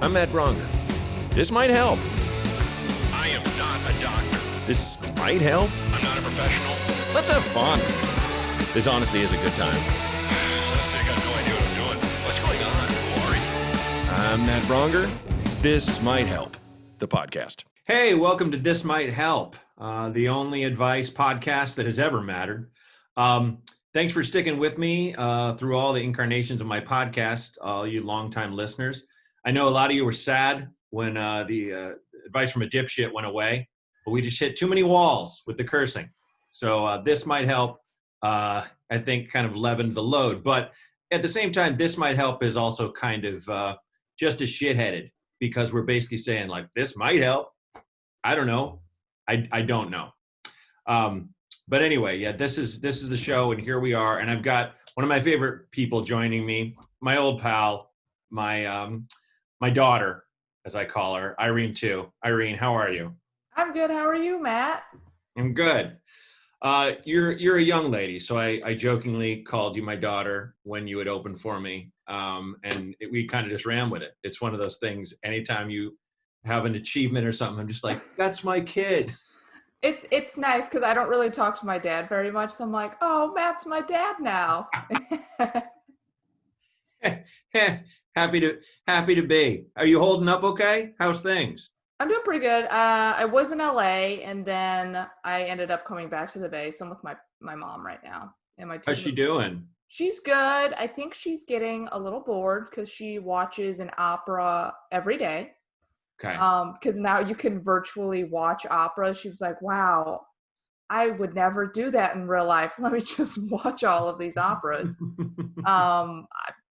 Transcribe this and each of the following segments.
I'm Matt Braunger. This might help. I am not a doctor. This might help. I'm not a professional. Let's have fun. This honestly is a good time. Honestly, I got no idea what I'm doing. What's going on, Corey? I'm Matt Braunger. This might help. The podcast. Hey, welcome to This Might Help, the only advice podcast that has ever mattered. Thanks for sticking with me through all the incarnations of my podcast, all you longtime listeners. I know a lot of you were sad when the advice from a dipshit went away, but we just hit too many walls with the cursing. So this might help, I think, kind of leavened the load. But at the same time, this might help is also kind of just as shitheaded, because we're basically saying, like, this might help. I don't know. I don't know. But anyway, yeah, this is the show, and here we are. And I've got one of my favorite people joining me, my old pal, my daughter, as I call her, Irene Tu. Irene, how are you? I'm good. How are you, Matt? I'm good. You're a young lady, so I jokingly called you my daughter when you had opened for me, and we kind of just ran with it. It's one of those things. Anytime you have an achievement or something, I'm just like, that's my kid. It's nice because I don't really talk to my dad very much, so I'm like, oh, Matt's my dad now. Happy to be. Are you holding up okay? How's things? I'm doing pretty good. I was in LA, and then I ended up coming back to the Bay. So I'm with my mom right now. And my How's she doing? She's good. I think she's getting a little bored because she watches an opera every day. Okay. Because now you can virtually watch operas. She was like, wow, I would never do that in real life. Let me just watch all of these operas.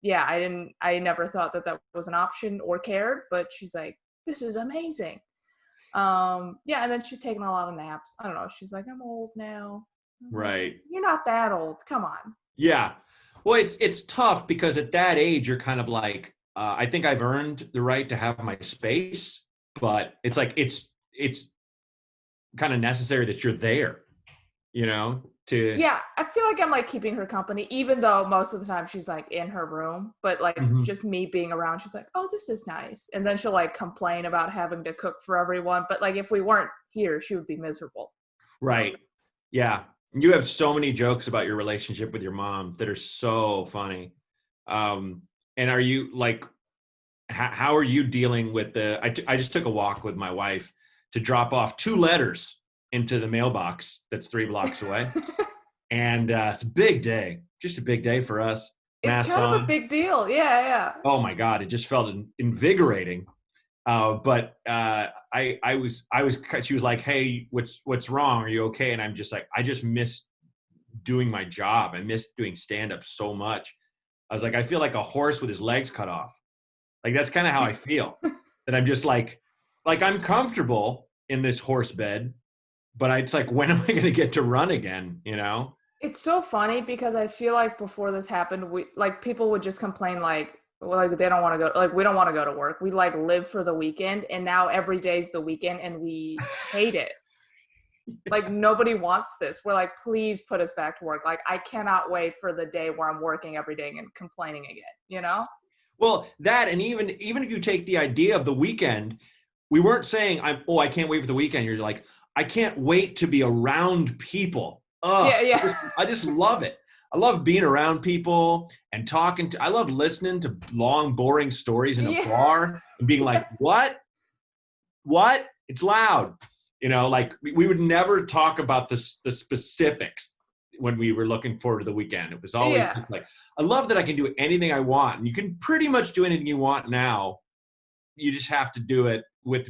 Yeah, I never thought that was an option or cared, but she's like, this is amazing. Yeah, and then she's taking a lot of naps. I don't know. She's like, I'm old now. Right. You're not that old. Come on. Yeah. Well, it's tough because at that age, you're kind of like, I think I've earned the right to have my space, but it's like, it's kind of necessary that you're there, Yeah, I feel like I'm like keeping her company, even though most of the time she's like in her room, but like just me being around, she's like, oh, this is nice. And then she'll like complain about having to cook for everyone. But like, if we weren't here, she would be miserable. Right. Yeah. You have so many jokes about your relationship with your mom that are so funny. And are you like, how are you dealing with I just took a walk with my wife to drop off 2 letters into the mailbox that's 3 blocks away. And it's a big day, just a big day for us. It's kind of a big deal. Yeah. Oh my God. It just felt invigorating. But she was like, hey, what's wrong? Are you okay? And I'm just like, I just miss doing my job. I miss doing stand-up so much. I was like, I feel like a horse with his legs cut off. Like, that's kind of how I feel. That I'm just like I'm comfortable in this horse bed, but it's like, when am I going to get to run again? It's so funny because I feel like before this happened, people would just complain like they don't want to go, like, we don't want to go to work. We like live for the weekend, and now every day's the weekend and we hate it. Like, nobody wants this. We're like, please put us back to work. Like, I cannot wait for the day where I'm working every day and complaining again, Well, that, and even if you take the idea of the weekend, we weren't saying, I can't wait for the weekend. You're like, I can't wait to be around people. Oh, yeah. I just love it. I love being around people and talking I love listening to long, boring stories in a bar and being like, what? It's loud. Like, we would never talk about the specifics when we were looking forward to the weekend. It was always just like, I love that I can do anything I want. And you can pretty much do anything you want now. You just have to do it with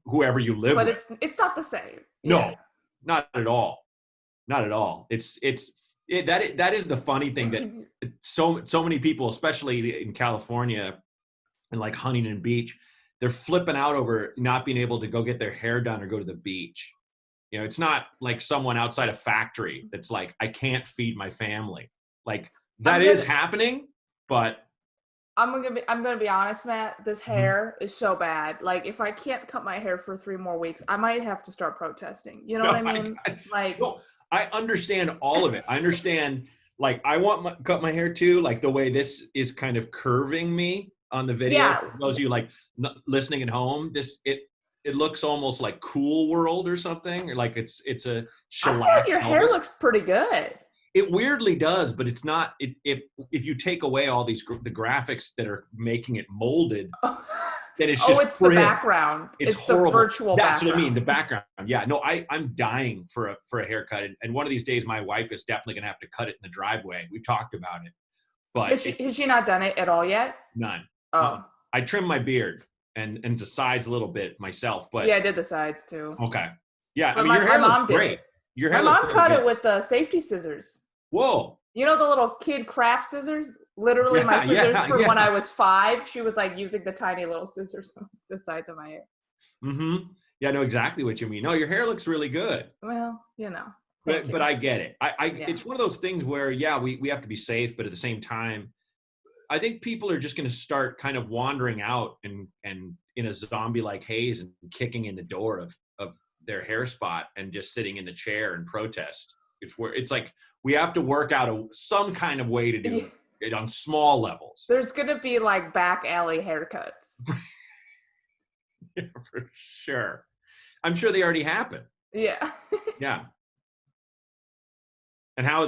whoever you live with. But it's not the same. No, not at all. Not at all. That is the funny thing, that so many people, especially in California and like Huntington Beach, they're flipping out over not being able to go get their hair done or go to the beach. It's not like someone outside a factory that's like, I can't feed my family. Like, that is happening, but I'm gonna be honest, Matt. This hair is so bad. Like, if I can't cut my hair for 3 more weeks, I might have to start protesting. You know what I mean? Like, no, I understand all of it. I understand, like, I want cut my hair too, like the way this is kind of curving me. on the video? Yeah. For those of you like listening at home, it looks almost like Cool World or something, or like it's a I shellac. feel like your hair Elvis. looks pretty good. It weirdly does, but it's not. If you take away all the graphics that are making it molded, then it's just it's the background. It's the horrible. virtual That's background. what I mean. The background. Yeah. No, I'm dying for a haircut, and one of these days my wife is definitely gonna have to cut it in the driveway. We've talked about it, but Has she not done it at all yet? none. Oh. I trimmed my beard and the sides a little bit myself, but Yeah, I did the sides too. okay. Yeah, But I mean, your hair my mom looks did great. it. Your hair My looks mom really cut good. it with the safety scissors. Whoa. You know the little kid craft scissors? Literally my scissors from when I was 5. She was like using the tiny little scissors on the sides of my hair. Mm-hmm. Yeah, I know exactly what you mean. No, your hair looks really good. Well, you know. But I get it. Yeah. It's one of those things where, yeah, we have to be safe, but at the same time, I think people are just going to start kind of wandering out and in a zombie-like haze and kicking in the door of their hair spot and just sitting in the chair and protest. It's like we have to work out some kind of way to do it on small levels. There's going to be like back alley haircuts. Yeah, for sure. I'm sure they already happen. Yeah. Yeah. And how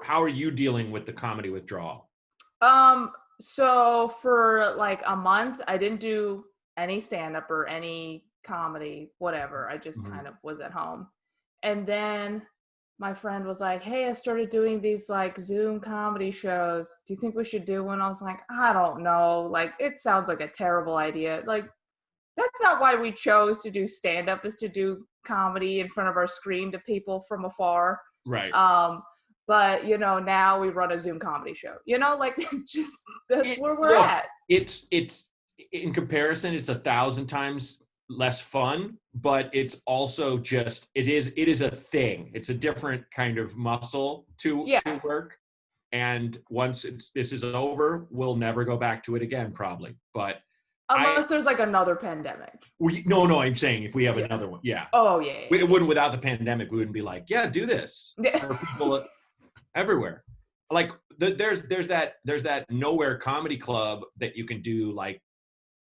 are you dealing with the comedy withdrawal? So for like a month, I didn't do any stand-up or any comedy, whatever. I just kind of was at home. And then my friend was like, hey, I started doing these like Zoom comedy shows. Do you think we should do one? I was like, I don't know. Like, it sounds like a terrible idea. Like, that's not why we chose to do stand-up, is to do comedy in front of our screen to people from afar. Right. But now we run a Zoom comedy show. Like that's where we're at. It's in comparison, it's 1,000 times less fun, but it's also just it is a thing. It's a different kind of muscle to work. And once this is over, we'll never go back to it again, probably. But unless there's like another pandemic. No, I'm saying if we have another one, yeah. Oh yeah. It wouldn't without the pandemic. We wouldn't be like, yeah, do this. Yeah. There are people everywhere. Like there's that Nowhere Comedy Club that you can do, like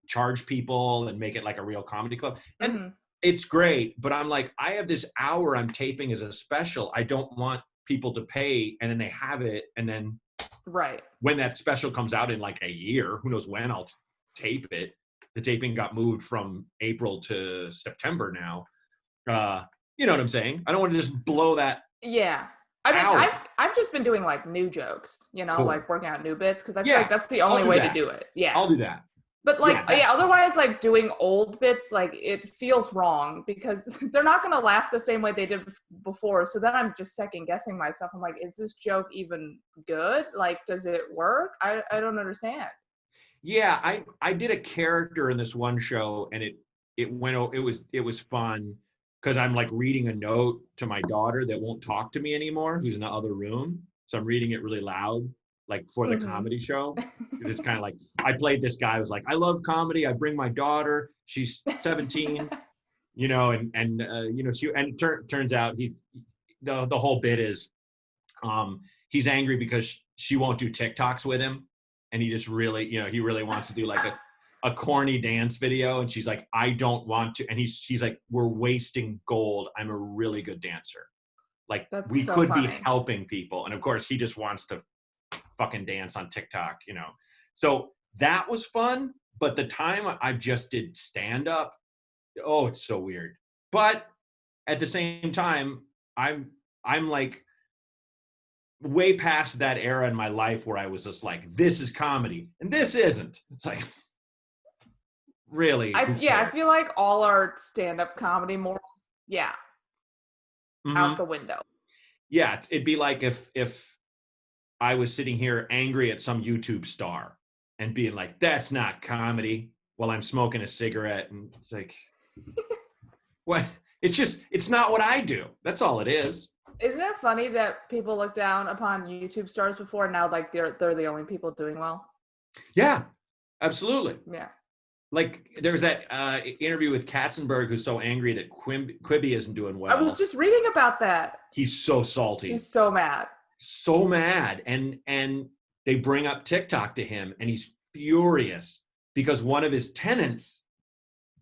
charge people and make it like a real comedy club, and it's great. But I'm like, I have this hour I'm taping as a special. I don't want people to pay and then they have it, and then when that special comes out in like a year, who knows when I'll tape it. The taping got moved from April to September now. You know what I'm saying? I don't want to just blow that. Yeah. I mean, I've just been doing like new jokes, cool. Like working out new bits, because I feel like that's the only way to do it. Yeah. I'll do that. But like, otherwise, like doing old bits, like it feels wrong because they're not going to laugh the same way they did before. So then I'm just second guessing myself. I'm like, is this joke even good? Like, does it work? I don't understand. Yeah, I did a character in this one show, and it was fun because I'm like reading a note to my daughter that won't talk to me anymore, who's in the other room. So I'm reading it really loud, like for the comedy show. It's kind of like I played this guy who was like, I love comedy. I bring my daughter. She's 17, turns out the whole bit is he's angry because she won't do TikToks with him. And he just really, he really wants to do like a corny dance video. And she's like, I don't want to. And he's like, we're wasting gold. I'm a really good dancer. Like we could be helping people. And of course he just wants to fucking dance on TikTok, So that was fun. But the time I just did stand up, oh, it's so weird. But at the same time, I'm like, way past that era in my life where I was just like, this is comedy and this isn't. It's like, really? I feel like all our stand-up comedy morals, out the window. Yeah, it'd be like if I was sitting here angry at some YouTube star and being like, that's not comedy, while I'm smoking a cigarette, and it's like, what? It's not what I do. That's all it is. Isn't it funny that people look down upon YouTube stars before, and now like they're the only people doing well? Yeah, absolutely. Yeah. Like there's that interview with Katzenberg, who's so angry that Quibi isn't doing well. I was just reading about that. He's so salty. He's so mad. So mad. And they bring up TikTok to him, and he's furious because one of his tenets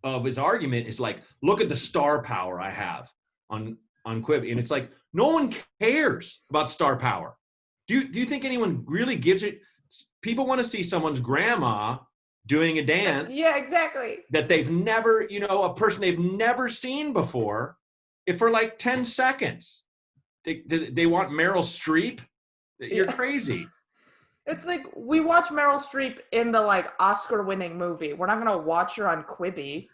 of his argument is like, look at the star power I have on Quibi. And it's like, no one cares about star power. Do you think anyone really gives it? People want to see someone's grandma doing a dance. Yeah, exactly. That they've never, a person they've never seen before, if for like 10 seconds. They want Meryl Streep? You're crazy. It's like, we watch Meryl Streep in the like Oscar-winning movie. We're not gonna watch her on Quibi.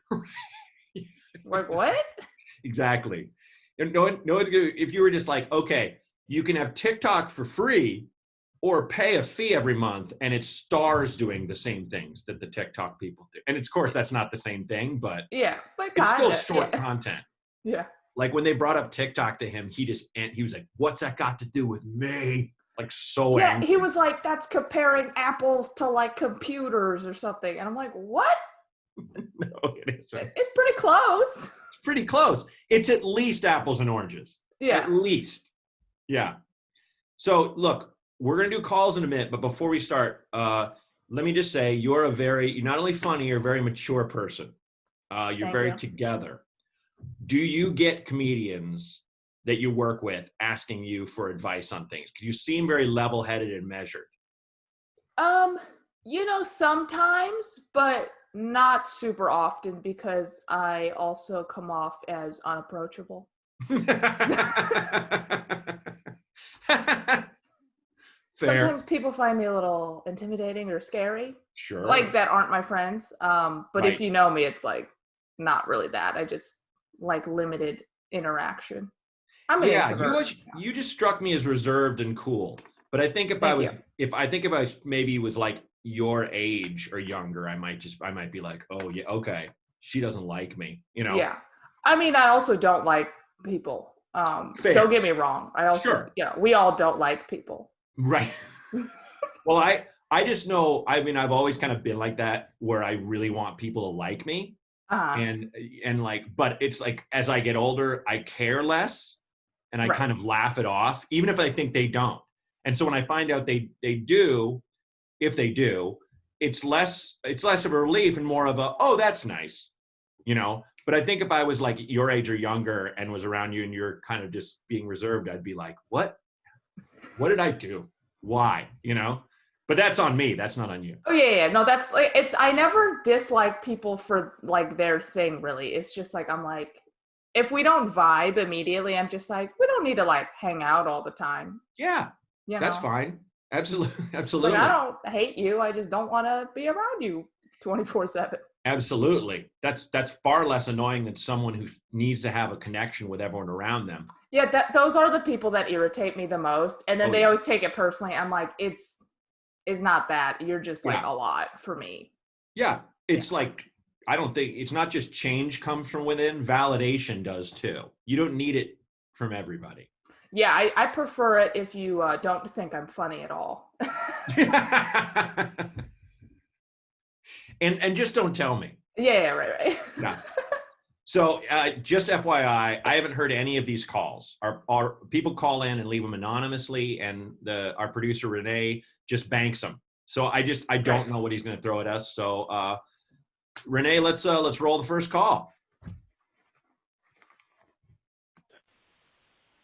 Like, what? Exactly. No, it's good. If you were just like, okay, you can have TikTok for free or pay a fee every month, and it's stars doing the same things that the TikTok people do. And of course, that's not the same thing, but yeah, but it's still short content. Yeah. Like when they brought up TikTok to him, he was like, "What's that got to do with me?" Like so angry. He was like, "That's comparing apples to like computers or something," and I'm like, "What?" No, it isn't. It's pretty close. It's pretty close. It's at least apples and oranges. Yeah. At least. Yeah. So look, we're gonna do calls in a minute, but before we start, let me just say you're not only funny, you're a very mature person. You're very together. Do you get comedians that you work with asking you for advice on things? Because you seem very level-headed and measured. Sometimes, but not super often because I also come off as unapproachable. Fair. Sometimes people find me a little intimidating or scary. Sure. Like that aren't my friends. But Right. if you know me, it's like not really that. I just like limited interaction. I'm an introvert. You just struck me as reserved and cool. But I think if I maybe was like your age or younger, I might be like, oh yeah, okay, she doesn't like me, Yeah. I mean, I also don't like people. Fair. Don't get me wrong. I also, we all don't like people. Right. Well, I just know, I mean, I've always kind of been like that where I really want people to like me. And like, but it's like, as I get older, I care less and I kind of laugh it off, even if I think they don't. And so when I find out they do, if they do, it's less of a relief and more of a, oh, that's nice, But I think if I was like your age or younger and was around you and you're kind of just being reserved, I'd be like, what did I do? Why? But that's on me. That's not on you. Oh yeah. No, that's like, I never dislike people for like their thing really. It's just like, I'm like, if we don't vibe immediately, I'm just like, we don't need to like hang out all the time. Yeah. That's fine. Absolutely. Absolutely. Like, I don't hate you. I just don't want to be around you 24/7. Absolutely. That's far less annoying than someone who needs to have a connection with everyone around them. Yeah, those are the people that irritate me the most. And then they always take it personally. I'm like, it's not that. You're just like a lot for me. Yeah. It's like, I don't think, it's not just change comes from within, validation does too. You don't need it from everybody. Yeah, I prefer it if you don't think I'm funny at all. And just don't tell me. Yeah, right. Yeah. So just FYI, I haven't heard any of these calls. Our people call in and leave them anonymously, and our producer Renee just banks them. So I don't know what he's going to throw at us. So Renee, let's roll the first call.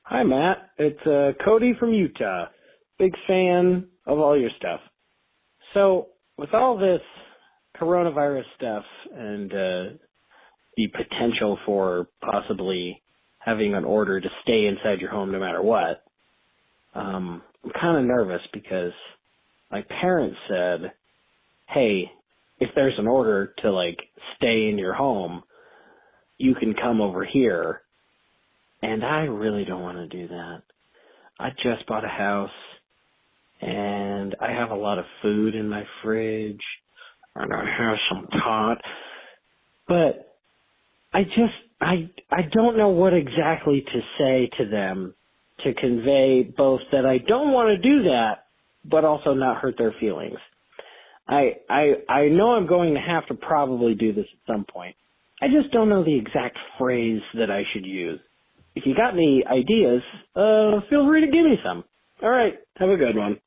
Hi, Matt. It's Cody from Utah. Big fan of all your stuff. So with all this coronavirus stuff and the potential for possibly having an order to stay inside your home no matter what, I'm kind of nervous because my parents said, hey, if there's an order to like stay in your home, you can come over here. And I really don't want to do that. I just bought a house and I have a lot of food in my fridge and I have some pot, but I don't know what exactly to say to them to convey both that I don't want to do that, but also not hurt their feelings. I know I'm going to have to probably do this at some point. I just don't know the exact phrase that I should use. If you got any ideas, feel free to give me some. All right. Have a good one.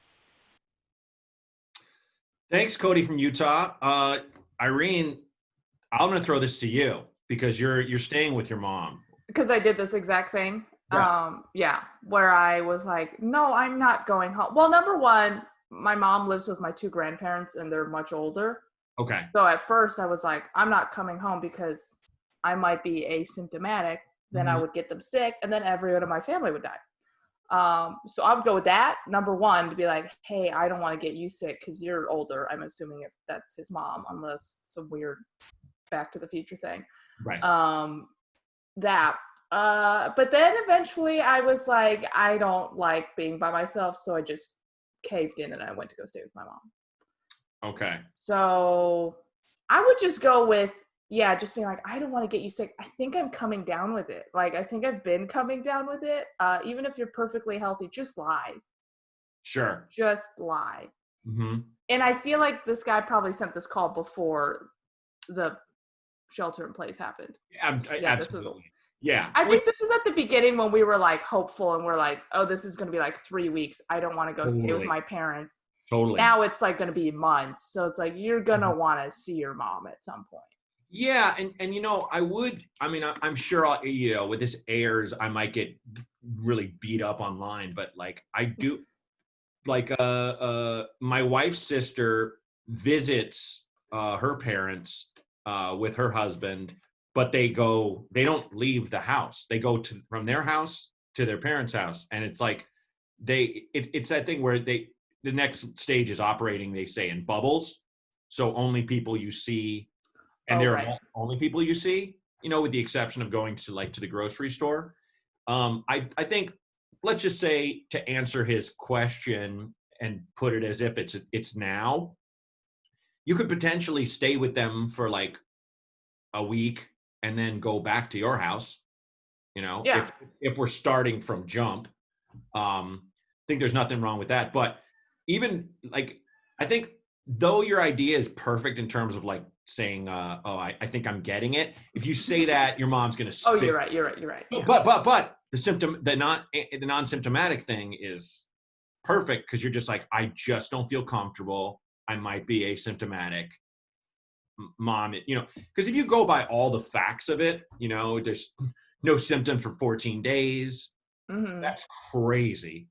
Thanks, Cody from Utah. Irene, I'm going to throw this to you because you're staying with your mom. Because I did this exact thing. Yes. Yeah, where I was like, no, I'm not going home. Well, number one, my mom lives with my two grandparents and they're much older. Okay. So at first I was like, I'm not coming home because I might be asymptomatic. Then I would get them sick and then everyone in my family would die. So I would go with that, number one, to be like, hey, I don't want to get you sick because you're older. I'm assuming if that's his mom, unless some weird Back to the Future thing. Right. But then eventually I was like, I don't like being by myself. So I just caved in and I went to go stay with my mom. Okay. So I would just go with, just being like, I don't want to get you sick. I think I'm coming down with it. Like, I think I've been coming down with it. Even if you're perfectly healthy, just lie. Sure. Just lie. Mm-hmm. And I feel like this guy probably sent this call before the shelter in place happened. Absolutely. I think this was at the beginning when we were like hopeful and we're like, oh, this is going to be like 3 weeks. I don't want to go stay with my parents. Totally. Now it's like going to be months. So it's like, you're going to want to see your mom at some point. Yeah. And I'm sure with this airs, I might get really beat up online, but like I do, like, my wife's sister visits, her parents, with her husband, but they don't leave the house. They go from their house to their parents' house. And it's like, it's that thing where the next stage is operating, they say, in bubbles. So only people you see, and are only people you see, with the exception of going to the grocery store. I think, let's just say, to answer his question and put it as if it's now, you could potentially stay with them for like a week and then go back to your house, if we're starting from jump. I think there's nothing wrong with that. But even like, I think though your idea is perfect in terms of like saying, I think I'm getting it. If you say that, your mom's going to Oh, you're right. Yeah. But the non-symptomatic thing is perfect because you're just like, I just don't feel comfortable. I might be asymptomatic. Mom, because if you go by all the facts of it, there's no symptom for 14 days. Mm-hmm. That's crazy,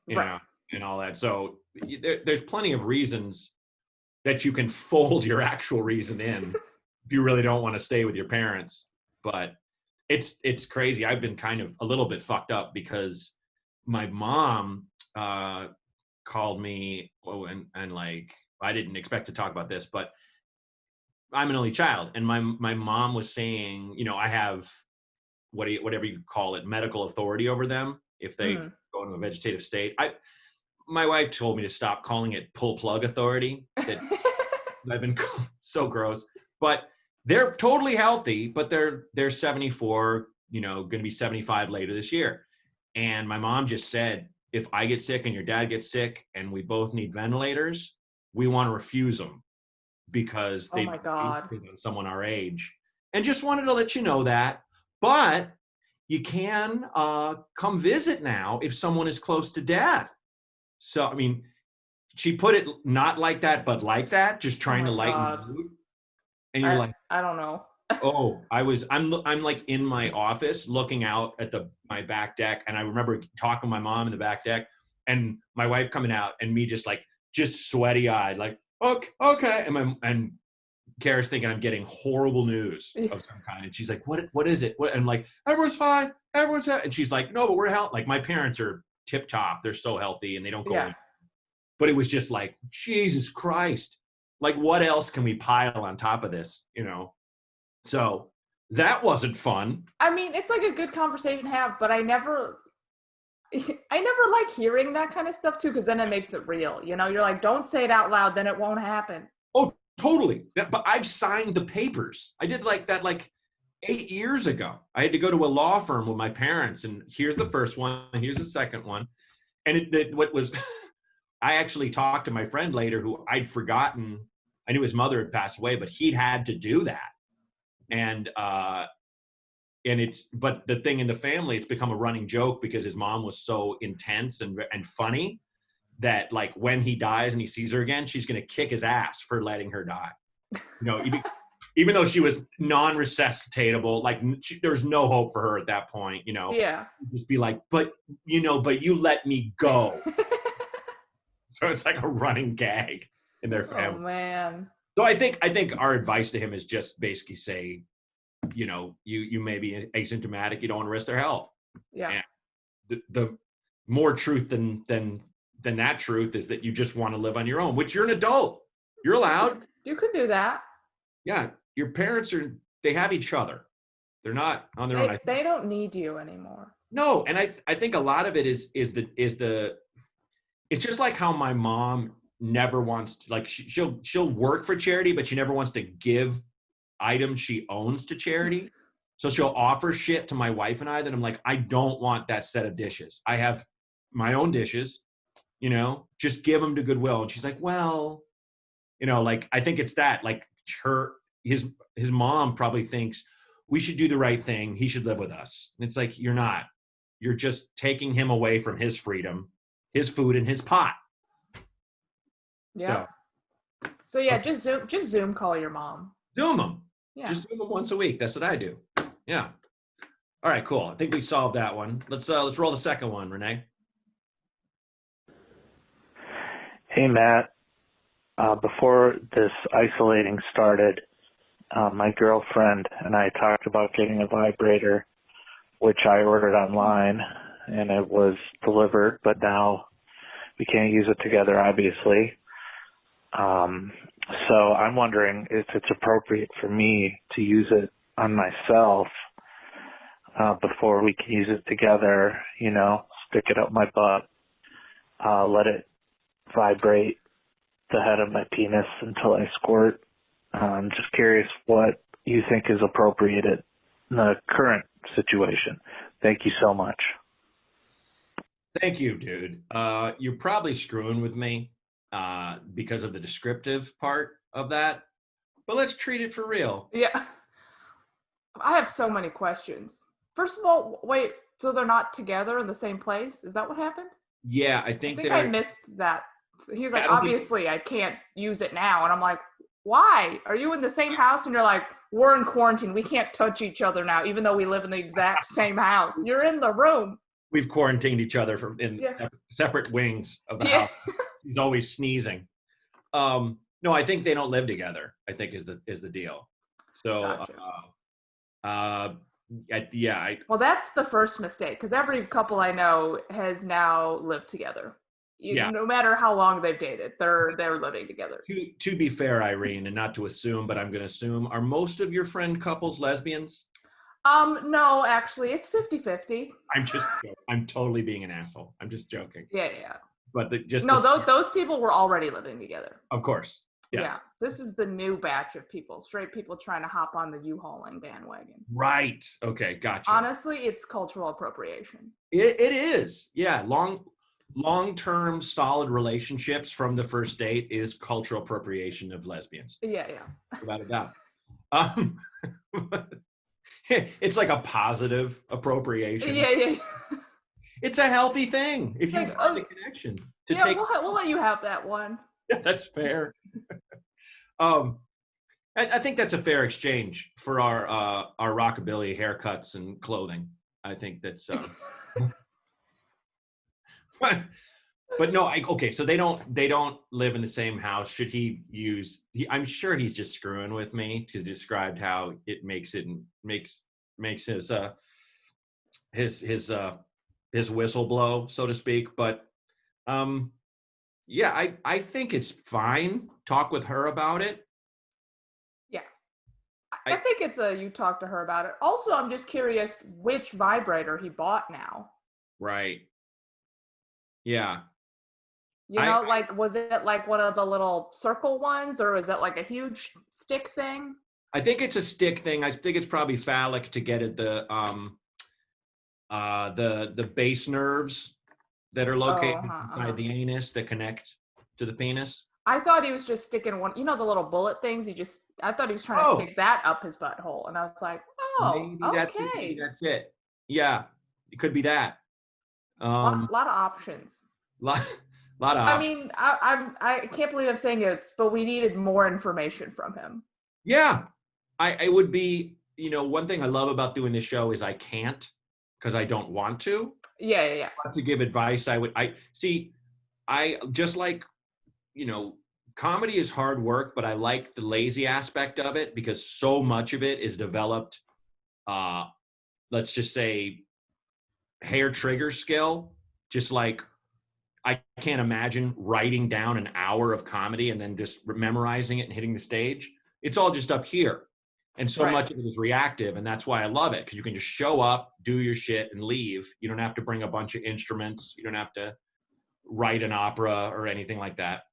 and all that. So there's plenty of reasons that you can fold your actual reason in if you really don't want to stay with your parents. But it's crazy. I've been kind of a little bit fucked up because my mom called me, and like, I didn't expect to talk about this, but I'm an only child, and my mom was saying, I have whatever you call it, medical authority over them if they go into a vegetative state. My wife told me to stop calling it pull plug authority. That I've been so gross, but they're totally healthy, but they're 74, going to be 75 later this year. And my mom just said, if I get sick and your dad gets sick and we both need ventilators, we want to refuse them because they on someone our age. And just wanted to let you know that. But you can come visit now if someone is close to death. So, I mean, she put it not like that, but like that, just trying to lighten the mood. And you're like, I don't know. I'm like in my office looking out at my back deck. And I remember talking to my mom in the back deck and my wife coming out and me just sweaty eyed, like, okay. And Kara's thinking I'm getting horrible news of some kind. And she's like, what is it? And I'm like, everyone's fine. Everyone's healthy. And she's like, no, but we're healthy. Like, my parents are tip top. They're so healthy and they don't go in. But it was just like, Jesus Christ. Like, what else can we pile on top of this? So that wasn't fun. I mean, it's like a good conversation to have, but I never like hearing that kind of stuff too, because then it makes it real. You're like, don't say it out loud, then it won't happen. Oh, totally. But I've signed the papers. I did like that 8 years ago. I had to go to a law firm with my parents, and here's the first one, and here's the second one. And I actually talked to my friend later who I'd forgotten. I knew his mother had passed away, but he'd had to do that. And but the thing in the family, it's become a running joke because his mom was so intense and funny that like when he dies and he sees her again, she's going to kick his ass for letting her die. You know, even though she was non-resuscitatable, like there's no hope for her at that point, you know. Yeah. Just be like, but you let me go. So it's like a running gag in their family. Oh man. So I think our advice to him is just basically say, you know, you may be asymptomatic, you don't want to risk their health. Yeah. And the more truth than that truth is that you just want to live on your own, which you're an adult. You're allowed. You could do that. Yeah. Your parents they have each other. They're not on their own. They don't need you anymore. No, and I think a lot of it is it's just like how my mom never wants to, like she'll work for charity, but she never wants to give items she owns to charity. So she'll offer shit to my wife and I that I'm like, I don't want that set of dishes. I have my own dishes, you know, just give them to Goodwill. And she's like, well, you know, like, I think it's that, like his mom probably thinks we should do the right thing. He should live with us. And it's like, you're not. You're just taking him away from his freedom, his food, and his pot. Yeah. So yeah, just Zoom call your mom. Zoom them. Yeah. Just Zoom them once a week. That's what I do. Yeah. All right, cool. I think we solved that one. Let's roll the second one, Renee. Hey, Matt. Before this isolating started, my girlfriend and I talked about getting a vibrator, which I ordered online, and it was delivered, but now we can't use it together, obviously. So I'm wondering if it's appropriate for me to use it on myself before we can use it together, you know, stick it up my butt, let it vibrate the head of my penis until I squirt. I'm just curious what you think is appropriate in the current situation. Thank you so much. Thank you, dude. You're probably screwing with me because of the descriptive part of that, but let's treat it for real. Yeah. I have so many questions. First of all, wait, so they're not together in the same place? Is that what happened? Yeah, I think I missed that. He was like, obviously I can't use it now. And I'm like, why? Are you in the same house? And you're like, we're in quarantine. We can't touch each other now, even though we live in the exact same house. You're in the room. We've quarantined each other in separate wings of the house. He's always sneezing. No, I think they don't live together, I think is the deal. So, gotcha. Well, that's the first mistake, because every couple I know has now lived together. No matter how long they've dated, they're living together. To be fair, Irene, and not to assume, but I'm going to assume, are most of your friend couples lesbians? No, actually, it's 50-50. I'm totally being an asshole. I'm just joking. Yeah. But those people were already living together. Of course. Yes. Yeah, this is the new batch of people, straight people trying to hop on the U-hauling bandwagon. Right. Okay, gotcha. Honestly, it's cultural appropriation. It is. Yeah, long-term solid relationships from the first date is cultural appropriation of lesbians. Yeah. Without a doubt. It's like a positive appropriation. Yeah. It's a healthy thing if you find a connection. We'll let you have that one. Yeah, that's fair. I think that's a fair exchange for our rockabilly haircuts and clothing. I think that's. But no, okay. So they don't live in the same house. Should he use? I'm sure he's just screwing with me because he described how it makes his whistle blow, so to speak. But yeah, I think it's fine. Talk with her about it. Yeah. I think it's you talk to her about it. Also, I'm just curious which vibrator he bought now. Right. Yeah. You know, was it like one of the little circle ones, or is it like a huge stick thing? I think it's a stick thing. I think it's probably phallic to get at the base nerves that are located inside the anus that connect to the penis. I thought he was just sticking one, the little bullet things. I thought he was trying to stick that up his butthole. And I was like, maybe that's it. Yeah, it could be that. A lot of options. A lot of I options. mean, I can't believe I'm saying it, but we needed more information from him. Yeah. I would be, one thing I love about doing this show is I can't because I don't want to. Yeah. Not to give advice, I just like, comedy is hard work, but I like the lazy aspect of it because so much of it is developed, let's just say, hair trigger skill. Just like I can't imagine writing down an hour of comedy and then just memorizing it and hitting the stage. It's all just up here. And so Right. much of it is reactive. And that's why I love it, because you can just show up, do your shit, and leave. You don't have to bring a bunch of instruments. You don't have to write an opera or anything like that.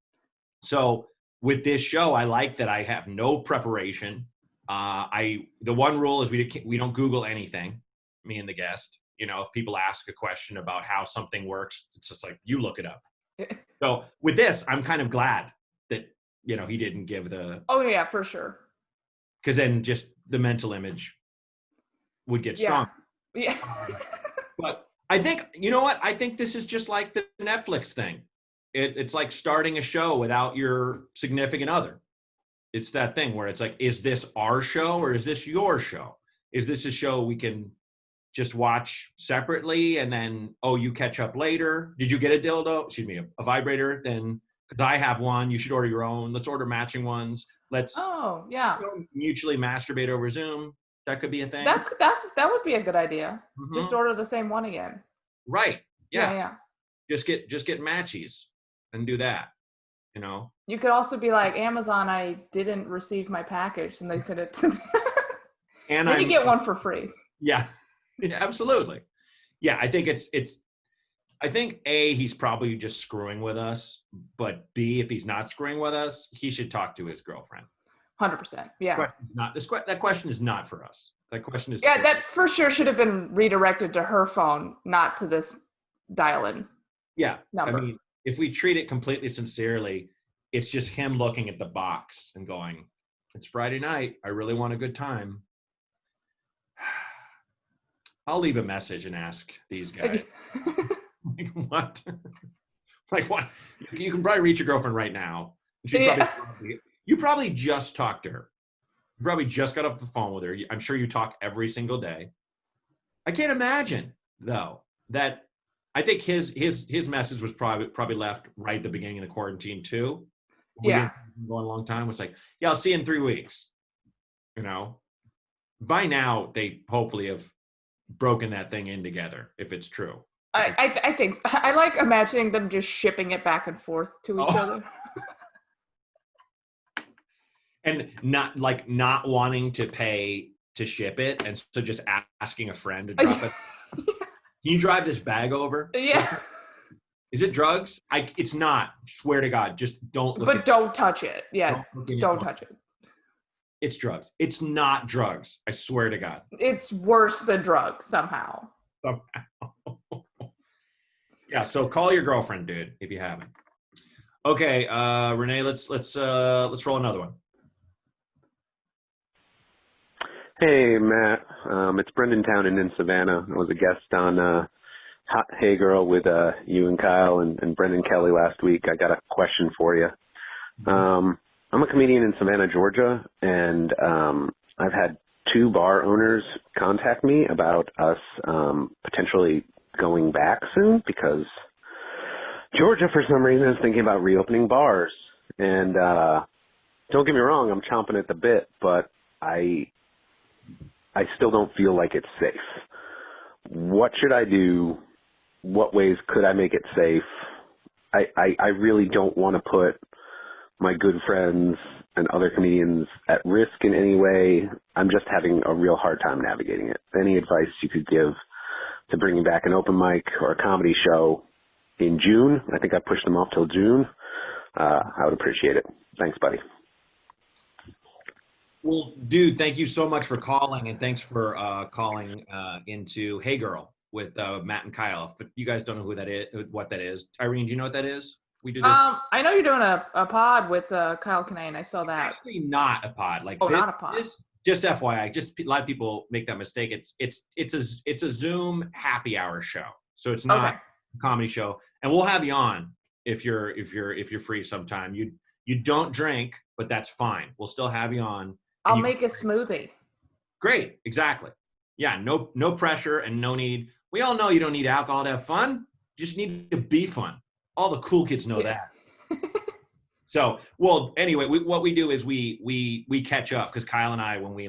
So with this show, I like that I have no preparation. The one rule is we don't Google anything, me and the guest. If people ask a question about how something works, it's just like, you look it up. So with this, I'm kind of glad that, he didn't give Oh yeah, for sure. because then just the mental image would get strong. Yeah. But I think, you know what? I think this is just like the Netflix thing. It's like starting a show without your significant other. It's that thing where it's like, is this our show or is this your show? Is this a show we can just watch separately and then, you catch up later? Did you get a vibrator? Then, because I have one, you should order your own. Let's order matching ones. Let's mutually masturbate over Zoom. That could be a thing. That would be a good idea. Mhm. Just order the same one again. Right. Yeah. Yeah. Just get matchies and do that. You could also be like, Amazon, I didn't receive my package, and they sent it to me. And then you get one for free. Yeah. Yeah, absolutely. Yeah, I think I think A, he's probably just screwing with us, but B, if he's not screwing with us, he should talk to his girlfriend. 100%. Yeah. That question is not for us. That question is that for sure should have been redirected to her phone, not to this dial-in. Yeah. Number. I mean, if we treat it completely sincerely, it's just him looking at the box and going, it's Friday night. I really want a good time. I'll leave a message and ask these guys. Like, what? Like, what? You can probably reach your girlfriend right now. You probably just talked to her. You probably just got off the phone with her. I'm sure you talk every single day. I can't imagine, though, that I think his message was probably left right at the beginning of the quarantine too. Yeah. Going a long time. It was like, yeah, I'll see you in 3 weeks. By now they hopefully have broken that thing in together, if it's true. I think so. I like imagining them just shipping it back and forth to each other. And not wanting to pay to ship it, and so just asking a friend to drop it. Can you drive this bag over? Yeah. Is it drugs? It's not. Swear to God, just don't look. But don't touch it. Yeah, don't touch it. It's drugs. It's not drugs. I swear to God. It's worse than drugs somehow. Yeah. So call your girlfriend, dude, if you haven't. Okay, Renee, let's roll another one. Hey, Matt. It's Brendan Townend in Savannah. I was a guest on Hey Girl with you and Kyle and Brendan Kelly last week. I got a question for you. I'm a comedian in Savannah, Georgia, and I've had 2 bar owners contact me about us potentially going back soon because Georgia, for some reason, is thinking about reopening bars. And don't get me wrong, I'm chomping at the bit, but I still don't feel like it's safe. What should I do? What ways could I make it safe? I really don't want to put my good friends and other comedians at risk in any way. I'm just having a real hard time navigating it. Any advice you could give to bringing back an open mic or a comedy show in June? I think I pushed them off till June. I would appreciate it. Thanks, buddy. Well, dude, thank you so much for calling, and thanks for calling into Hey Girl with Matt and Kyle. But you guys don't know who that is, what that is. Irene, do you know what that is? We do this. I know you're doing a pod with Kyle Kinane. I saw that. Actually, not a pod. Like, not a pod. Just FYI, just a lot of people make that mistake. It's a Zoom happy hour show, so it's not a comedy show, and we'll have you on if you're free sometime. You don't drink, but that's fine. We'll still have you on. I'll make a smoothie. Great, exactly. Yeah, no pressure and no need. We all know you don't need alcohol to have fun. You just need to be fun. All the cool kids know that. So, well, anyway, what we do is we catch up because Kyle and I, when we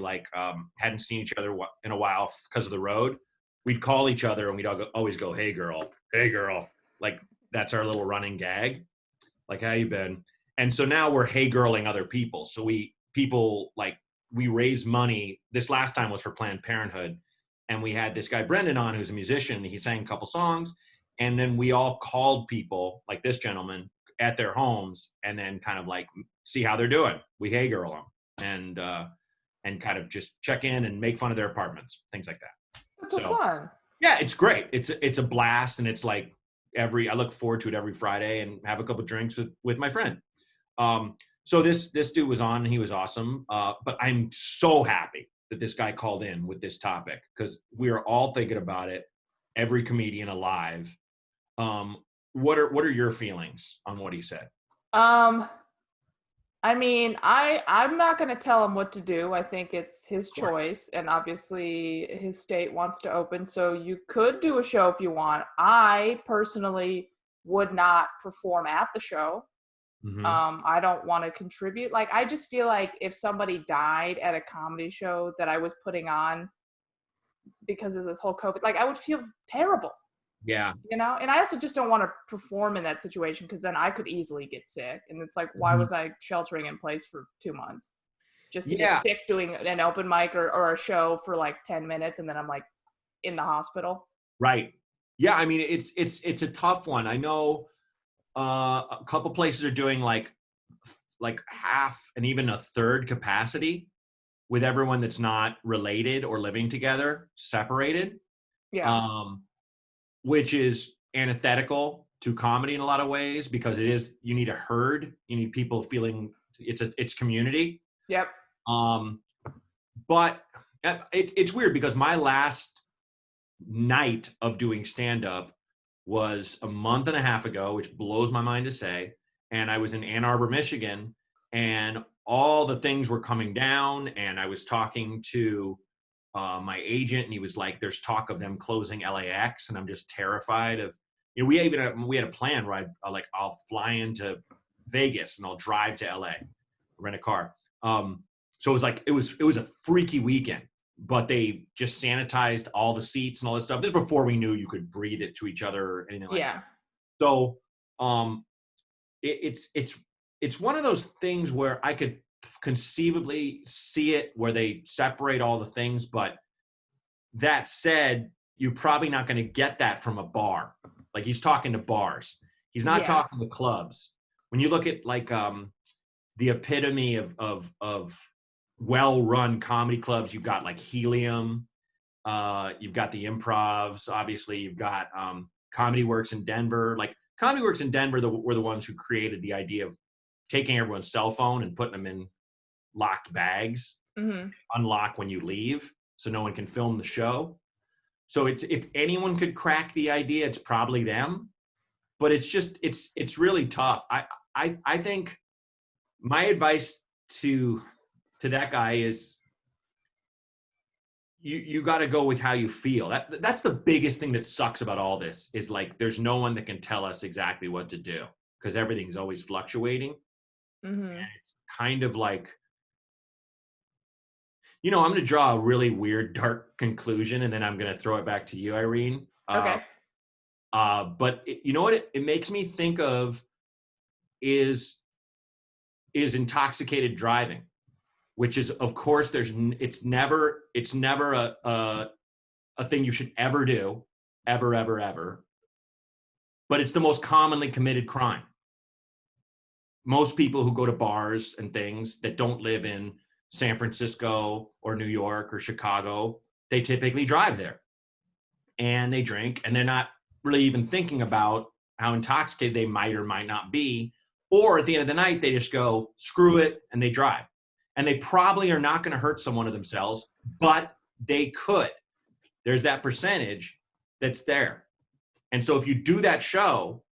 hadn't seen each other in a while because of the road, we'd call each other and we'd always go, hey girl, like that's our little running gag, like how you been? And so now we're hey girling other people. So we raise money. This last time was for Planned Parenthood, and we had this guy Brendan on who's a musician. He sang a couple songs, and then we all called people like this gentleman at their homes and then kind of like see how they're doing. We hey girl them and kind of just check in and make fun of their apartments, things like that. That's so fun. Yeah, it's great. It's a blast, and it's like I look forward to it every Friday and have a couple of drinks with my friend. So this dude was on and he was awesome. But I'm so happy that this guy called in with this topic because we are all thinking about it. Every comedian alive. What are your feelings on what he said? I mean, I'm not going to tell him what to do. I think it's his choice, and obviously his state wants to open, so you could do a show if you want. I personally would not perform at the show. Mm-hmm. I don't want to contribute. Like, I just feel like if somebody died at a comedy show that I was putting on because of this whole COVID, like, I would feel terrible. Yeah. You know, and I also just don't want to perform in that situation because then I could easily get sick. And it's like, why was I sheltering in place for 2 months? Just to get sick doing an open mic or a show for like 10 minutes and then I'm like in the hospital. Right. Yeah. I mean, it's a tough one. I know a couple places are doing like half and even a third capacity with everyone that's not related or living together, separated. Yeah. Which is antithetical to comedy in a lot of ways because you need a herd, you need people feeling it's community. Yep. But it's weird because my last night of doing stand-up was a month and a half ago, which blows my mind to say. And I was in Ann Arbor, Michigan, and all the things were coming down. And I was talking to my agent, and he was like, there's talk of them closing LAX, and I'm just terrified of, we had a plan where I'll fly into Vegas and I'll drive to LA, rent a car. So it was like, it was a freaky weekend, but they just sanitized all the seats and all this stuff. This is before we knew you could breathe it to each other or anything like that. So it's one of those things where I could conceivably see it where they separate all the things, but that said, you're probably not going to get that from a bar. Like, he's talking to bars, he's not talking to clubs. When you look at like the epitome of well-run comedy clubs, you've got like Helium, you've got the Improvs, obviously you've got Comedy Works in Denver. Like, Comedy Works in Denver were the ones who created the idea of taking everyone's cell phone and putting them in locked bags, unlock when you leave so no one can film the show. So if anyone could crack the idea, it's probably them, but it's really tough. I think my advice to that guy is you got to go with how you feel. That's the biggest thing that sucks about all this is like, there's no one that can tell us exactly what to do because everything's always fluctuating. And it's kind of like, I'm going to draw a really weird, dark conclusion, and then I'm going to throw it back to you, Irene. Okay. But you know what it makes me think of is intoxicated driving, which is, of course, it's never a thing you should ever do, ever. But it's the most commonly committed crime. Most people who go to bars and things that don't live in San Francisco or New York or Chicago, they typically drive there and they drink, and they're not really even thinking about how intoxicated they might or might not be. Or at the end of the night, they just go, screw it, and they drive. And they probably are not going to hurt someone or themselves, but they could. There's that percentage that's there. And so if you do that show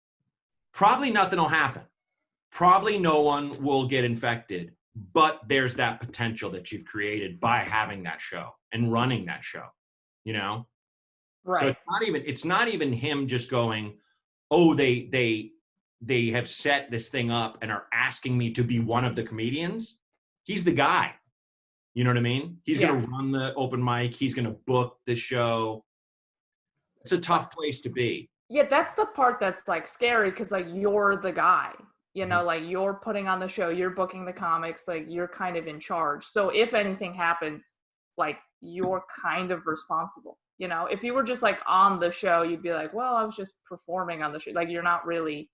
probably nothing will happen. Probably no one will get infected, but there's that potential that you've created by having that show and running that show, you know? Right. So it's not even him just going, oh, they have set this thing up and are asking me to be one of the comedians. He's the guy. You know what I mean? He's going to run the open mic. He's going to book the show. It's a tough place to be. Yeah, that's the part that's like scary because like you're the guy. You know, like you're putting on the show, you're booking the comics, like you're kind of in charge. So if anything happens, like you're kind of responsible. You know, if you were just like on the show, you'd be like, well, I was just performing on the show. Like you're not really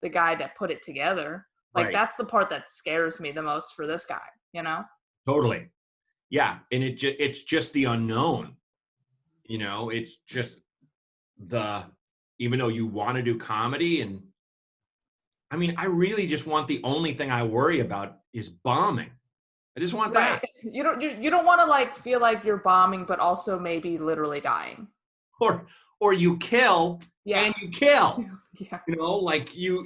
the guy that put it together. Like that's the part that scares me the most for this guy, you know? Totally. Yeah. And it's just the unknown, you know, it's just even though you want to do comedy and I mean, I really just want the only thing I worry about is bombing. I just want that. You don't want to like feel like you're bombing, but also maybe literally dying. Or you kill and you kill. Yeah. You know, like you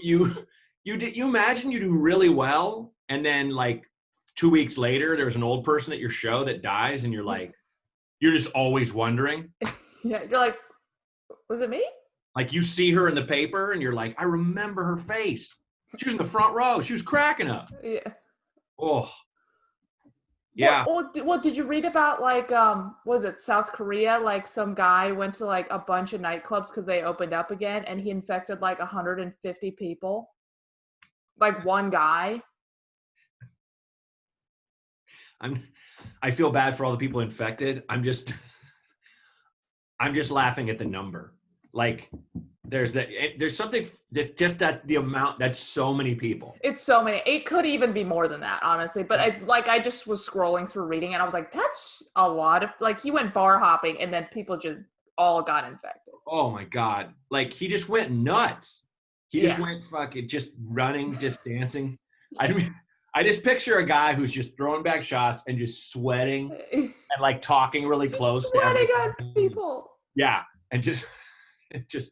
imagine you do really well and then like 2 weeks later there's an old person at your show that dies and you're like you're just always wondering. Yeah, you're like, was it me? Like you see her in the paper and you're like, I remember her face. She was in the front row. She was cracking up. Yeah. Oh. Yeah. Well, did you read about like, was it South Korea? Like some guy went to like a bunch of nightclubs because they opened up again and he infected like 150 people. Like one guy. I feel bad for all the people infected. I'm just laughing at the number. Like there's something that's just that the amount, that's so many people. It's so many. It could even be more than that, honestly. But I just was scrolling through reading and I was like, that's a lot of, like he went bar hopping and then people just all got infected. Oh my God. Like he just went nuts. He just went fucking just running, just dancing. I mean, I just picture a guy who's just throwing back shots and just sweating and like talking really close. Sweating on people. Yeah. And just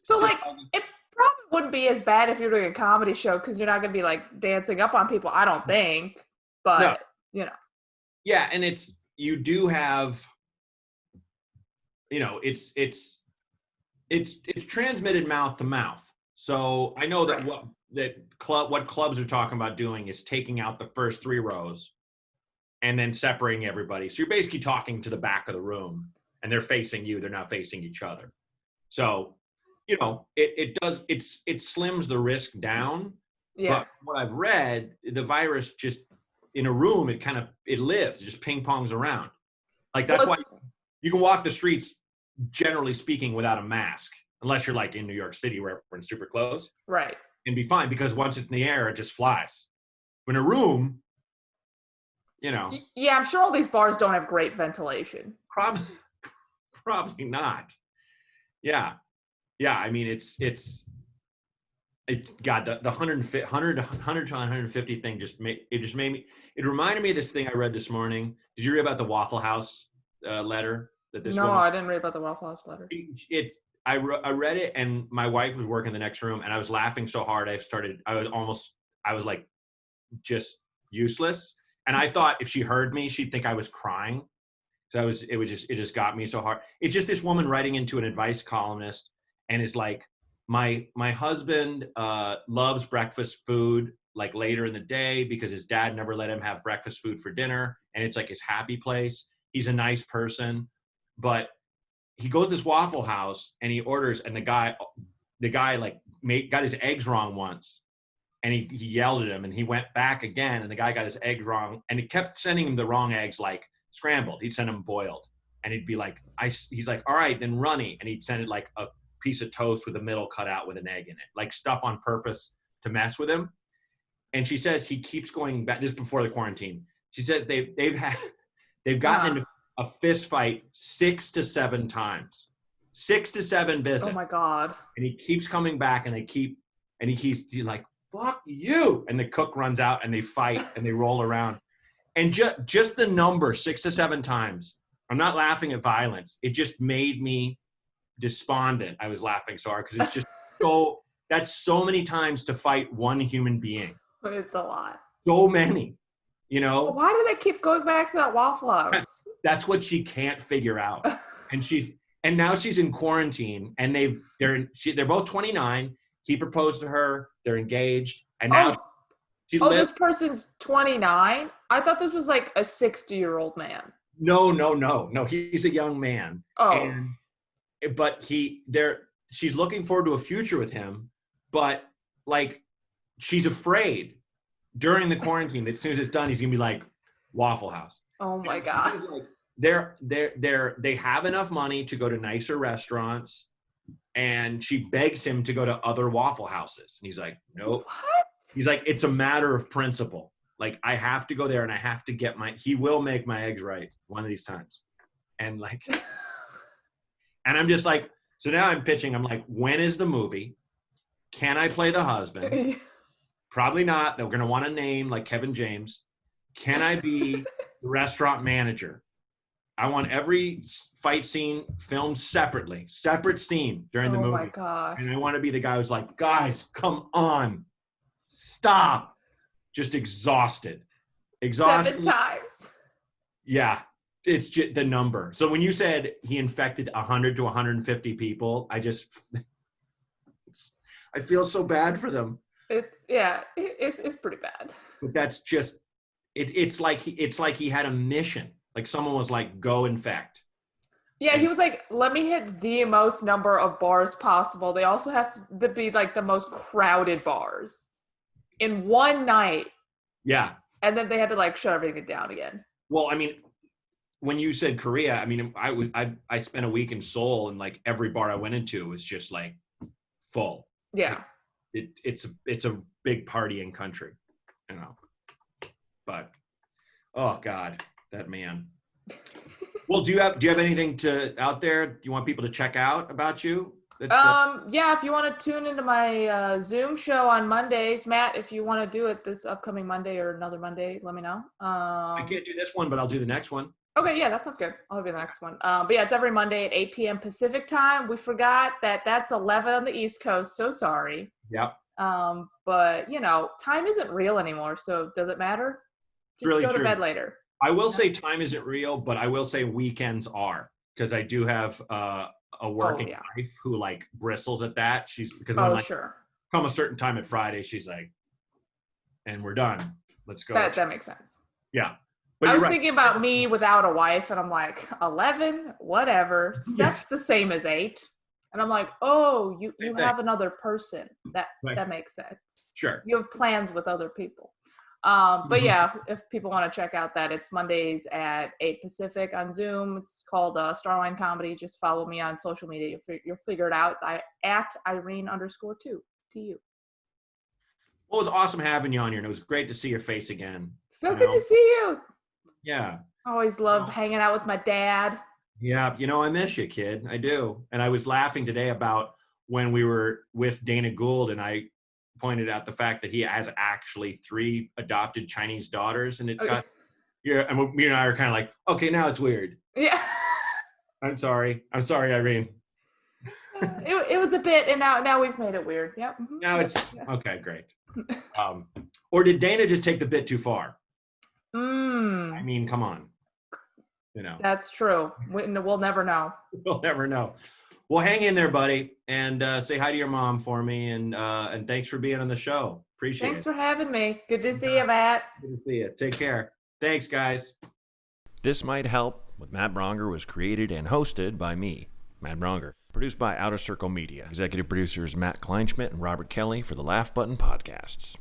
so like it probably wouldn't be as bad if you're doing a comedy show because you're not going to be like dancing up on people, I don't think, but no. You know. Yeah, and you do have, you know, it's transmitted mouth to mouth. So I know that what clubs are talking about doing is taking out the first 3 rows and then separating everybody. So you're basically talking to the back of the room and they're facing you, they're not facing each other. So you know, it slims the risk down. Yeah. But what I've read, the virus just in a room, it lives, it just ping pongs around. Like that's why you can walk the streets, generally speaking, without a mask, unless you're like in New York City where everyone's super close. Right. And be fine because once it's in the air, it just flies. In a room, you know. Yeah, I'm sure all these bars don't have great ventilation. Probably not. Yeah. Yeah, I mean, it's God, the 100 to 150 thing it reminded me of this thing I read this morning. Did you read about the Waffle House letter that this woman? I didn't read about the Waffle House letter. I read it and my wife was working in the next room and I was laughing so hard I was like just useless. And I thought if she heard me, she'd think I was crying. So it just got me so hard. It's just this woman writing into an advice columnist and is like, my husband loves breakfast food like later in the day because his dad never let him have breakfast food for dinner. And it's like his happy place. He's a nice person, but he goes to this Waffle House and he orders, and the guy like got his eggs wrong once. And he yelled at him and he went back again and the guy got his eggs wrong and he kept sending him the wrong eggs, like scrambled. He'd send him boiled and he'd be like, he's like, all right, then runny. And he'd send it like a piece of toast with the middle cut out with an egg in it, like stuff on purpose to mess with him. And she says he keeps going back. This is before the quarantine. She says they've gotten into a fist fight 6 to 7 times, 6 to 7 visits. Oh my God. And he keeps coming back and he's like, fuck you. And the cook runs out and they fight and they roll around. And just the number 6 to 7 times, I'm not laughing at violence. It just made me despondent. I was laughing so hard because it's just That's so many times to fight one human being. It's a lot. So many, you know. Why do they keep going back to that Waffle House? That's what she can't figure out. And now she's in quarantine, and they're both 29. He proposed to her. They're engaged, and now this person's 29. I thought this was like a 60-year-old man. No. He's a young man. Oh, But she's looking forward to a future with him, but like she's afraid during the quarantine that as soon as it's done, he's gonna be like Waffle House. oh my God. Like, they have enough money to go to nicer restaurants, and she begs him to go to other Waffle Houses, and he's like, nope. What? He's like, it's a matter of principle. Like, I have to go there, and I have to get he will make my eggs right one of these times. And like, and I'm just like, so now I'm pitching. I'm like, when is the movie? Can I play the husband? Probably not. They're going to want a name like Kevin James. Can I be the restaurant manager? I want every fight scene filmed separate scene during the movie. Oh my God. And I want to be the guy who's like, guys, come on, stop. Just exhausted. 7 times. Yeah, it's just the number. So when you said he infected 100 to 150 people, I feel so bad for them. It's pretty bad. But that's just it's like he had a mission. Like someone was like, go infect. Yeah, he was like, let me hit the most number of bars possible. They also have to be like the most crowded bars in one night. Yeah. And then they had to like shut everything down again. Well, I mean, when you said Korea, I mean, I spent a week in Seoul, and like every bar I went into was just like full. Yeah. It's a big partying country, you know. But oh God, that man. Well, do you have anything out there? Do you want people to check out about you? Yeah, if you want to tune into my Zoom show on Mondays, Matt, if you want to do it this upcoming Monday or another Monday, let me know. I can't do this one, but I'll do the next one. Okay, yeah, that sounds good. I'll do the next one. But yeah, it's every Monday at 8 p.m. Pacific time. We forgot that's 11 on the East Coast. So sorry. Yep. But you know, time isn't real anymore. So does it matter? Just really go to true. bed later. I will say time isn't real, but I will say weekends are, because I do have a working wife who like bristles at that. Because when sure. Come a certain time at Friday, she's like, and we're done. Let's go. That makes sense. Yeah. But I was thinking about me without a wife, and I'm like, 11, whatever. That's the same as 8. And I'm like, oh, you have another person. That makes sense. Sure. You have plans with other people. But yeah, if people want to check out that, it's Mondays at 8 Pacific on Zoom. It's called Starline Comedy. Just follow me on social media. You'll figure it out. It's at Irene_2 TU. Well, it was awesome having you on here, and it was great to see your face again. So good to see you. Yeah. Always love hanging out with my dad. Yeah, I miss you, kid. I do. And I was laughing today about when we were with Dana Gould, and I pointed out the fact that he has actually 3 adopted Chinese daughters, and and you and I are kind of like, okay, now it's weird. Yeah. I'm sorry, Irene. It was a bit, and now we've made it weird. Yep. Mm-hmm. Now it's okay, great. Or did Dana just take the bit too far? I mean, come on. That's true. We'll never know. We'll never know. Well, hang in there, buddy, and say hi to your mom for me, and thanks for being on the show. Appreciate it. Thanks for having me. Good to see you, Matt. Good to see you. Take care. Thanks, guys. This Might Help with Matt Braunger was created and hosted by me, Matt Braunger. Produced by Outer Circle Media. Executive producers Matt Kleinschmidt and Robert Kelly for the Laugh Button Podcasts.